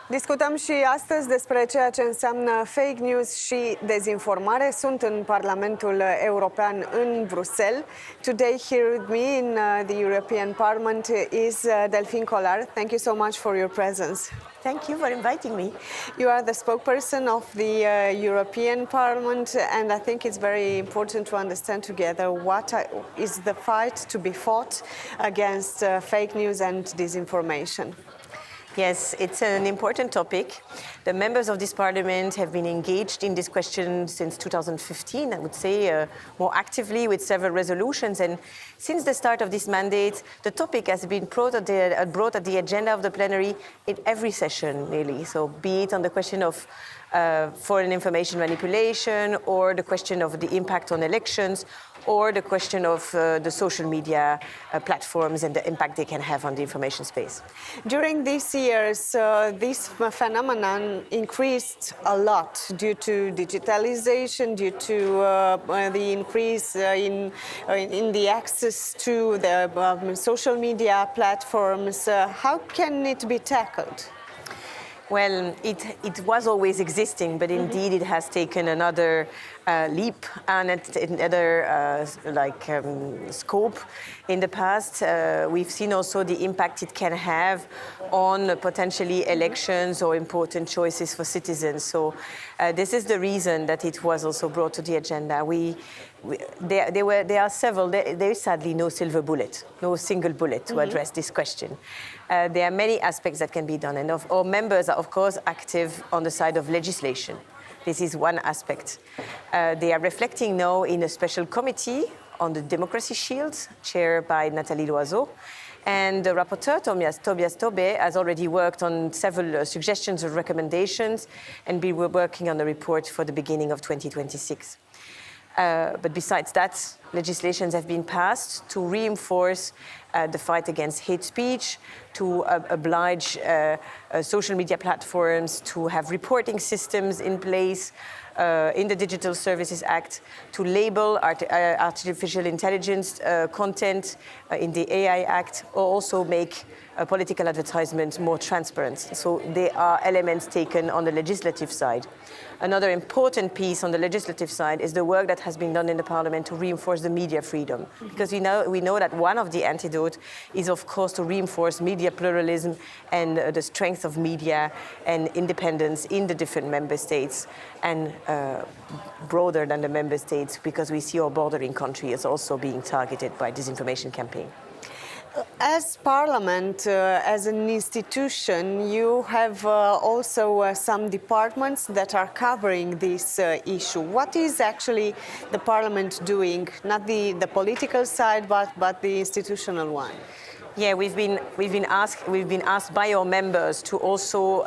Discutăm și astăzi despre ceea ce înseamnă fake news și dezinformare. Sunt în Parlamentul European în Bruxelles. Today here with me in the European Parliament is Delphine Collard. Thank you so much for your presence. Thank you for inviting me. You are the spokesperson of the European Parliament, and I think it's very important to understand together what is the fight to be fought against fake news and disinformation. Yes, it's an important topic. The members of this parliament have been engaged in this question since 2015, I would say, more actively with several resolutions. And since the start of this mandate, the topic has been brought at the agenda of the plenary in every session, really. So be it on the question of foreign information manipulation, or the question of the impact on elections, or the question of the social media platforms and the impact they can have on the information space. During these years, this phenomenon increased a lot due to digitalization, due to the increase in the access to the social media platforms. How can it be tackled? Well, it was always existing, but indeed it has taken another leap and another scope in the past. We've seen also the impact it can have on potentially elections or important choices for citizens. So this is the reason that it was also brought to the agenda. There are several. There is sadly no silver bullet, no single bullet to address this question. There are many aspects that can be done, and our members are, of course, active on the side of legislation. This is one aspect. They are reflecting now in a special committee on the Democracy Shield, chaired by Nathalie Loiseau. And the rapporteur, Tobias Tobe, has already worked on several suggestions or recommendations, and we were working on the report for the beginning of 2026. But besides that, legislations have been passed to reinforce the fight against hate speech, to oblige social media platforms to have reporting systems in place in the Digital Services Act, to label artificial intelligence content in the AI Act, or also make political advertisement more transparent. So there are elements taken on the legislative side. Another important piece on the legislative side is the work that has been done in the Parliament to reinforce the media freedom. Because we know that one of the antidotes is, of course, to reinforce media pluralism and the strength of media and independence in the different member states, and broader than the member states, because we see our bordering country is also being targeted by disinformation campaign. As Parliament, as an institution, you have also some departments that are covering this issue. What is actually the Parliament doing? Not the political side, but the institutional one. Yeah, we've been asked by our members to also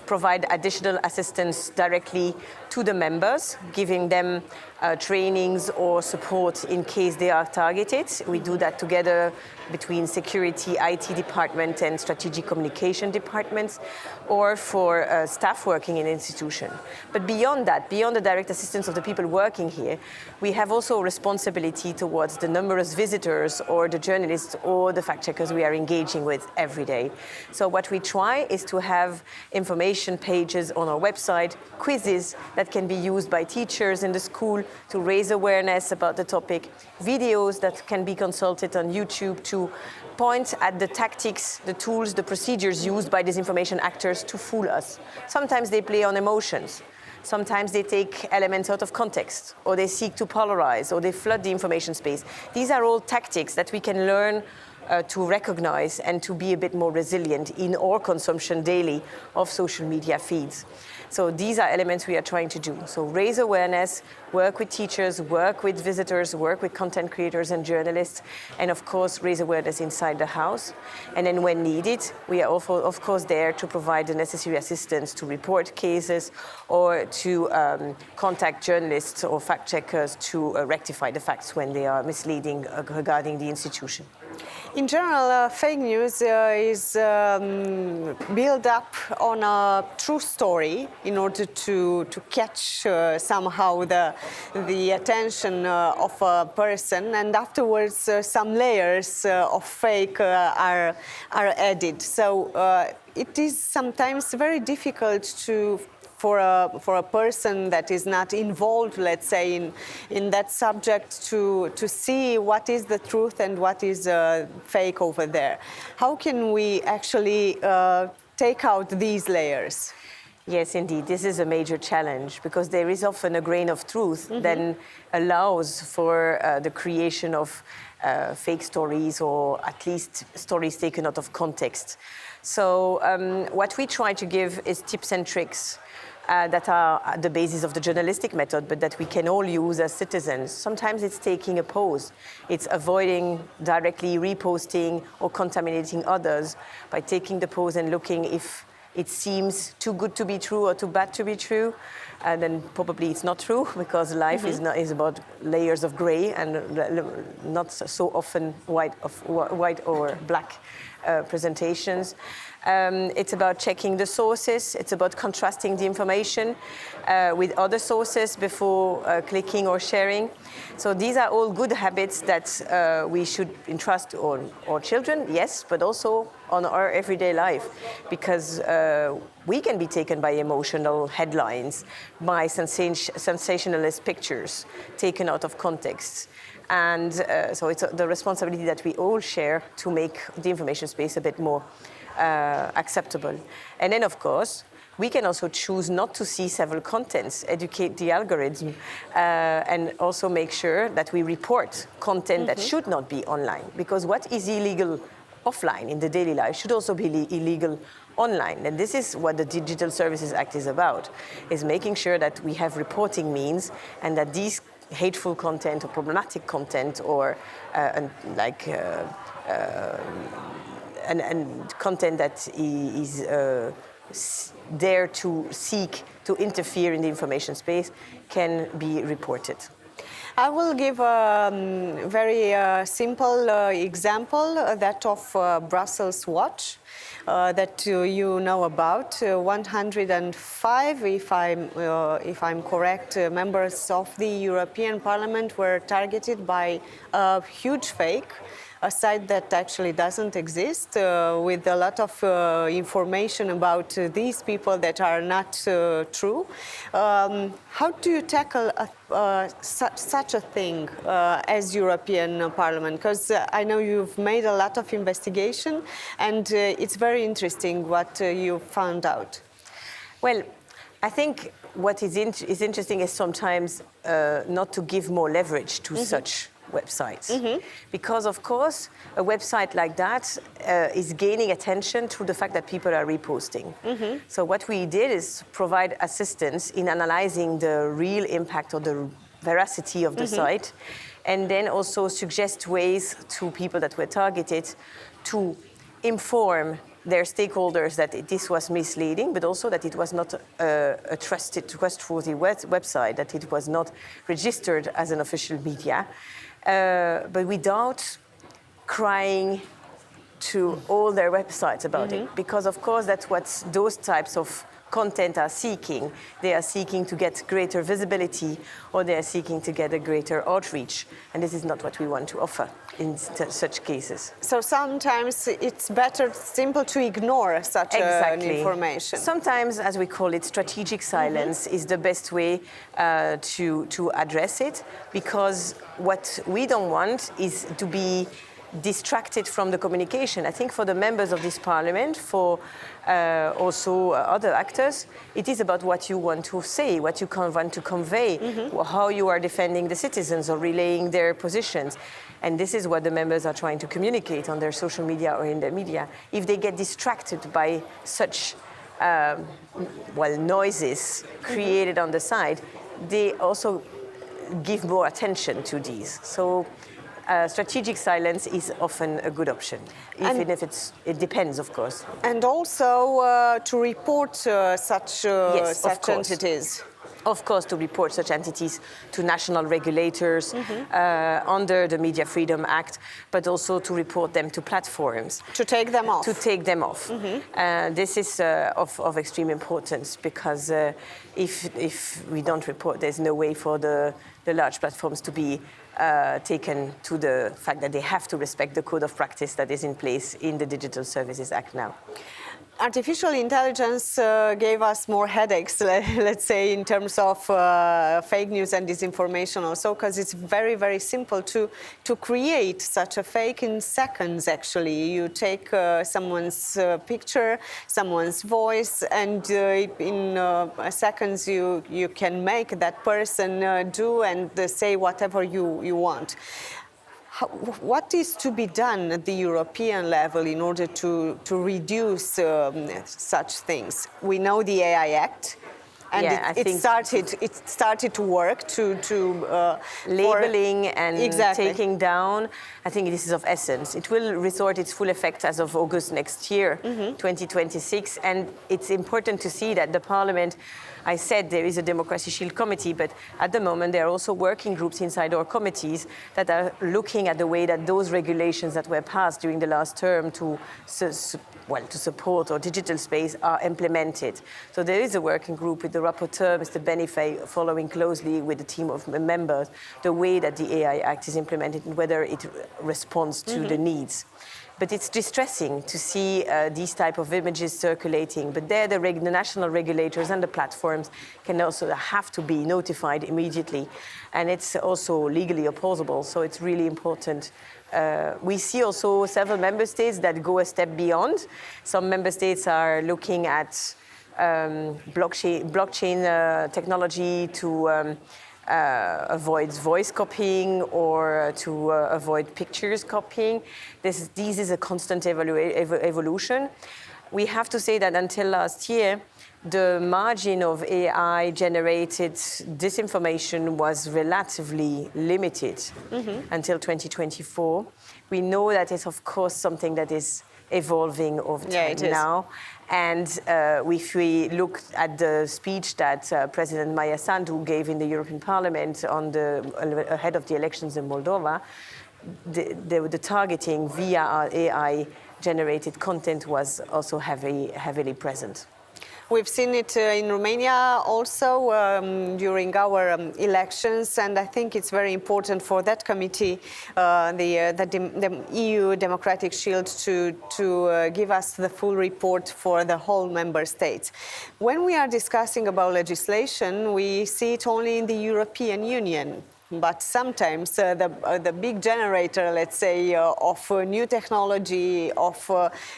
provide additional assistance directly to the members, giving them trainings or support in case they are targeted. We do that together between security, IT department and strategic communication departments, or for staff working in an institution. But beyond that, beyond the direct assistance of the people working here, we have also a responsibility towards the numerous visitors or the journalists or the fact checkers we are engaging with every day. So what we try is to have information pages on our website, quizzes that can be used by teachers in the school to raise awareness about the topic, videos that can be consulted on YouTube to point at the tactics, the tools, the procedures used by disinformation actors to fool us. Sometimes they play on emotions. Sometimes they take elements out of context, or they seek to polarize, or they flood the information space. These are all tactics that we can learn to recognize and to be a bit more resilient in our consumption daily of social media feeds. So these are elements we are trying to do. So raise awareness, work with teachers, work with visitors, work with content creators and journalists, and of course raise awareness inside the house. And then when needed, we are also, of course, there to provide the necessary assistance to report cases or to contact journalists or fact checkers to rectify the facts when they are misleading regarding the institution. In general, fake news is built up on a true story in order to catch somehow the attention of a person, and afterwards some layers of fake are added. So it is sometimes very difficult for a person that is not involved, let's say, in that subject to see what is the truth and what is fake over there. How can we actually take out these layers? Yes, indeed. This is a major challenge because there is often a grain of truth that allows for the creation of fake stories, or at least stories taken out of context. So what we try to give is tips and tricks that are at the basis of the journalistic method, but that we can all use as citizens. Sometimes it's taking a pause. It's avoiding directly reposting or contaminating others by taking the pause and looking if it seems too good to be true or too bad to be true. And then probably it's not true, because life is about layers of gray and not so often white or black presentations. It's about checking the sources. It's about contrasting the information with other sources before clicking or sharing. So these are all good habits that we should entrust on our children, yes, but also on our everyday life, because we can be taken by emotional headlines, by sensationalist pictures taken out of context. And so it's the responsibility that we all share to make the information space a bit more acceptable. And then, of course, we can also choose not to see several contents, educate the algorithm, and also make sure that we report content that should not be online. Because what is illegal offline in the daily life should also be illegal online. And this is what the Digital Services Act is about, is making sure that we have reporting means and that these hateful content or problematic content or and content that is there to seek to interfere in the information space can be reported. I will give a very simple example, that of Brussels Watch, that you know about. 105, if I'm correct, members of the European Parliament were targeted by a huge fake, a site that actually doesn't exist, with a lot of information about these people that are not true. How do you tackle such a thing as European Parliament? Because I know you've made a lot of investigation, and it's very interesting what you found out. Well, I think what is interesting is sometimes not to give more leverage to such websites. Because, of course, a website like that is gaining attention through the fact that people are reposting. So what we did is provide assistance in analyzing the real impact or the veracity of the site, and then also suggest ways to people that were targeted to inform their stakeholders that this was misleading, but also that it was not a trustworthy website, that it was not registered as an official media, but without crying to all their websites about it. Because, of course, that's what those types of content are seeking. They are seeking to get greater visibility, or they are seeking to get a greater outreach. And this is not what we want to offer in such cases. So sometimes it's better simple to ignore such information. Sometimes, as we call it, strategic silence is the best way to address it, because what we don't want is to be distracted from the communication. I think for the members of this parliament, for also other actors, it is about what you want to say, what you want to convey, how you are defending the citizens or relaying their positions. And this is what the members are trying to communicate on their social media or in their media. If they get distracted by such noises created on the side, they also give more attention to these. So strategic silence is often a good option, even if it depends, of course. And also to report such entities. of course, to report such entities to national regulators under the Media Freedom Act, but also to report them to platforms. To take them off. To take them off. This is of extreme importance because if we don't report, there's no way for the large platforms to be taken to the fact that they have to respect the code of practice that is in place in the Digital Services Act now. Artificial intelligence gave us more headaches, let's say, in terms of fake news and disinformation also, because it's very, very simple to create such a fake in seconds, actually. You take someone's picture, someone's voice, and in seconds you can make that person do and say whatever you want. What is to be done at the European level in order to reduce such things? We know the AI Act, and it started to work to labeling and exactly. taking down. I think this is of essence. It will resort its full effect as of August next year, 2026, and it's important to see that the Parliament. I said there is a Democracy Shield committee, but at the moment there are also working groups inside our committees that are looking at the way that those regulations that were passed during the last term to support our digital space are implemented. So there is a working group with the rapporteur, Mr. Benifei, following closely with a team of members the way that the AI Act is implemented and whether it responds to the needs. But it's distressing to see these type of images circulating. But there, the national regulators and the platforms can also have to be notified immediately. And it's also legally opposable, so it's really important. We see also several member states that go a step beyond. Some member states are looking at blockchain technology to avoid voice copying or to avoid pictures copying. This is a constant evolution. We have to say that until last year, the margin of AI-generated disinformation was relatively limited until 2024. We know that it's, of course, something that is evolving over time now. And if we look at the speech that President Maia Sandu gave in the European Parliament ahead of the elections in Moldova, the targeting via our AI-generated content was also heavily present. We've seen it in Romania also during our elections, and I think it's very important for that committee, the EU Democratic Shield, to give us the full report for the whole member states. When we are discussing about legislation, we see it only in the European Union. But sometimes the big generator, let's say, of new technology,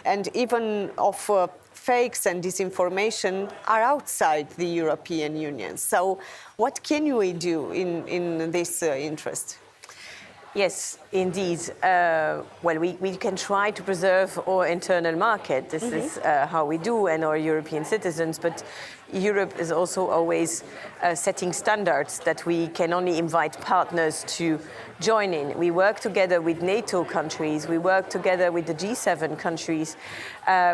and even of fakes and disinformation are outside the European Union. So what can we do in this interest? Yes, indeed. We can try to preserve our internal market. This is how we do, and our European citizens. But Europe is also always setting standards that we can only invite partners to join in. We work together with NATO countries. We work together with the G7 countries.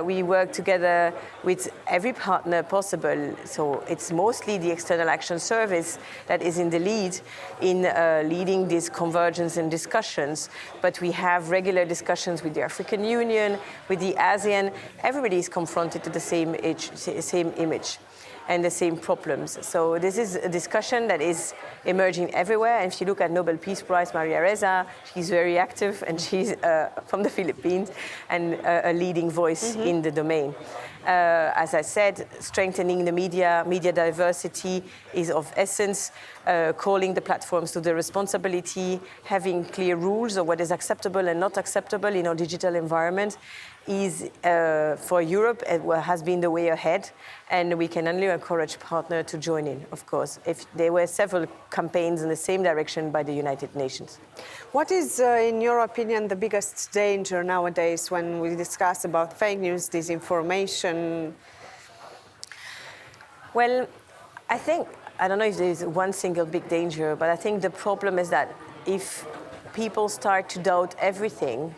We work together with every partner possible. So it's mostly the External Action Service that is in the lead in leading this convergence and discussions. But we have regular discussions with the African Union, with the ASEAN. Everybody is confronted to the same image and the same problems. So this is a discussion that is emerging everywhere. And if you look at Nobel Peace Prize, Maria Ressa, she's very active, and she's from the Philippines and a leading voice in the domain. As I said, strengthening the media diversity is of essence, calling the platforms to the responsibility, having clear rules of what is acceptable and not acceptable in our digital environment is, for Europe, has been the way ahead, and we can only encourage partners to join in, of course. If there were several campaigns in the same direction by the United Nations. What is, in your opinion, the biggest danger nowadays when we discuss about fake news, disinformation? Well, I don't know if there is one single big danger, but I think the problem is that if people start to doubt everything,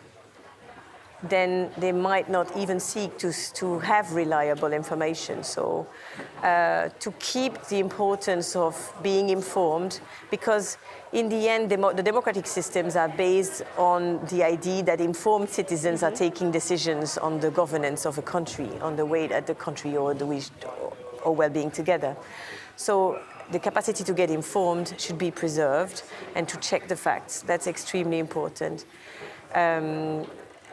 then they might not even seek to have reliable information. So to keep the importance of being informed, because in the end, the democratic systems are based on the idea that informed citizens are taking decisions on the governance of a country, on the way that the country or well-being together. So the capacity to get informed should be preserved and to check the facts. That's extremely important.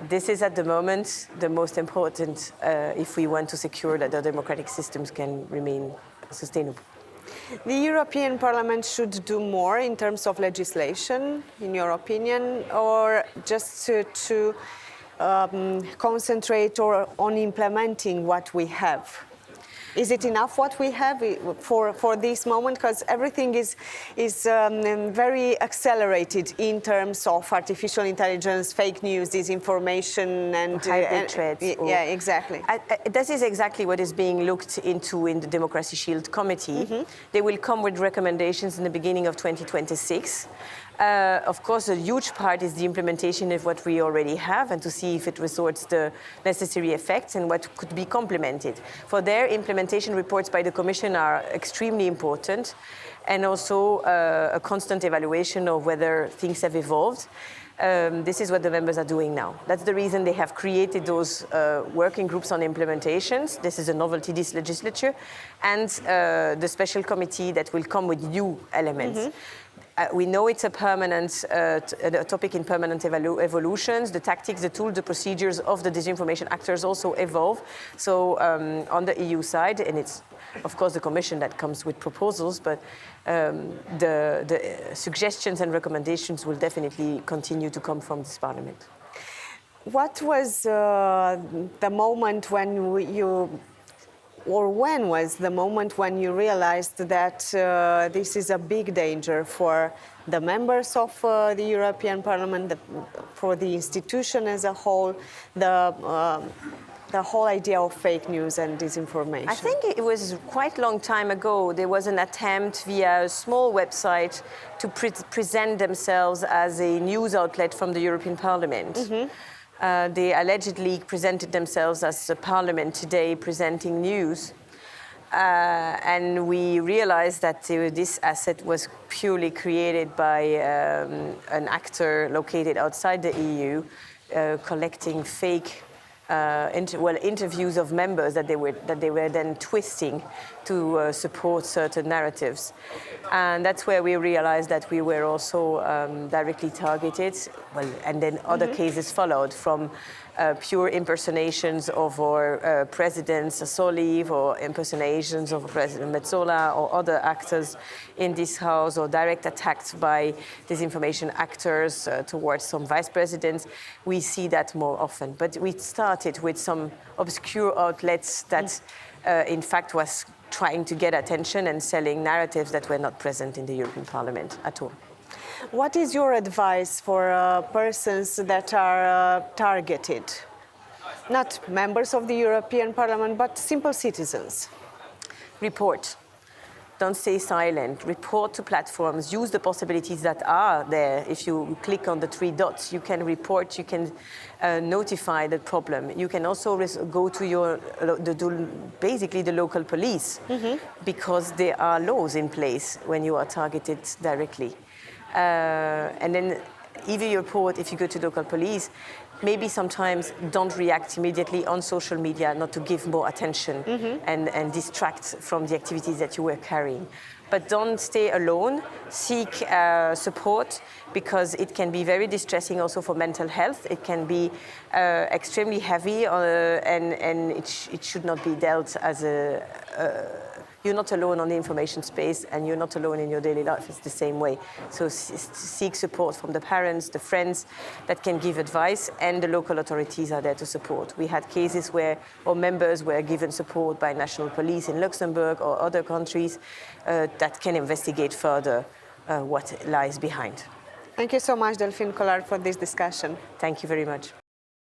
This is at the moment the most important if we want to secure that the democratic systems can remain sustainable. The European Parliament should do more in terms of legislation, in your opinion, or just to concentrate on implementing what we have? Is it enough what we have for this moment? Because everything is very accelerated in terms of artificial intelligence, fake news, disinformation, and hybrid threats. Yeah, exactly. This is exactly what is being looked into in the Democracy Shield Committee. Mm-hmm. They will come with recommendations in the beginning of 2026. Of course, a huge part is the implementation of what we already have and to see if it resorts the necessary effects and what could be complemented. For their implementation, reports by the Commission are extremely important, and also a constant evaluation of whether things have evolved. This is what the members are doing now. That's the reason they have created those working groups on implementations. This is a novelty this legislature, and the special committee that will come with new elements. Mm-hmm. We know it's a permanent a topic in permanent evolutions. The tactics, the tools, the procedures of the disinformation actors also evolve. So on the EU side, and it's of course the Commission that comes with proposals, but the suggestions and recommendations will definitely continue to come from this Parliament. What was the moment when when was the moment when you realized that this is a big danger for the members of the European Parliament, for the institution as a whole, the whole idea of fake news and disinformation? I think it was quite a long time ago. There was an attempt via a small website to present themselves as a news outlet from the European Parliament. Mm-hmm. They allegedly presented themselves as the Parliament today presenting news. And we realized that this asset was purely created by an actor located outside the EU, collecting fake interviews of members that they were then twisting to support certain narratives. And that's where we realized that we were also directly targeted. Well, and then other cases followed from pure impersonations of our President Sassoli, or impersonations of President Metsola or other actors in this House, or direct attacks by disinformation actors towards some vice presidents. We see that more often. But we started with some obscure outlets that in fact was trying to get attention and selling narratives that were not present in the European Parliament at all. What is your advice for persons that are targeted? Not members of the European Parliament, but simple citizens. Report. Don't stay silent. Report to platforms. Use the possibilities that are there. If you click on the 3 dots, you can report, you can notify the problem. You can also go to basically the local police, because there are laws in place when you are targeted directly. And then if you report, if you go to local police, maybe sometimes don't react immediately on social media, not to give more attention and distract from the activities that you were carrying. But don't stay alone, seek support, because it can be very distressing also for mental health. It can be extremely heavy, and it should not be dealt as you're not alone on the information space, and you're not alone in your daily life. It's the same way. So seek support from the parents, the friends that can give advice, and the local authorities are there to support. We had cases where our members were given support by national police in Luxembourg or other countries that can investigate further what lies behind. Thank you so much, Delphine Collard, for this discussion. Thank you very much.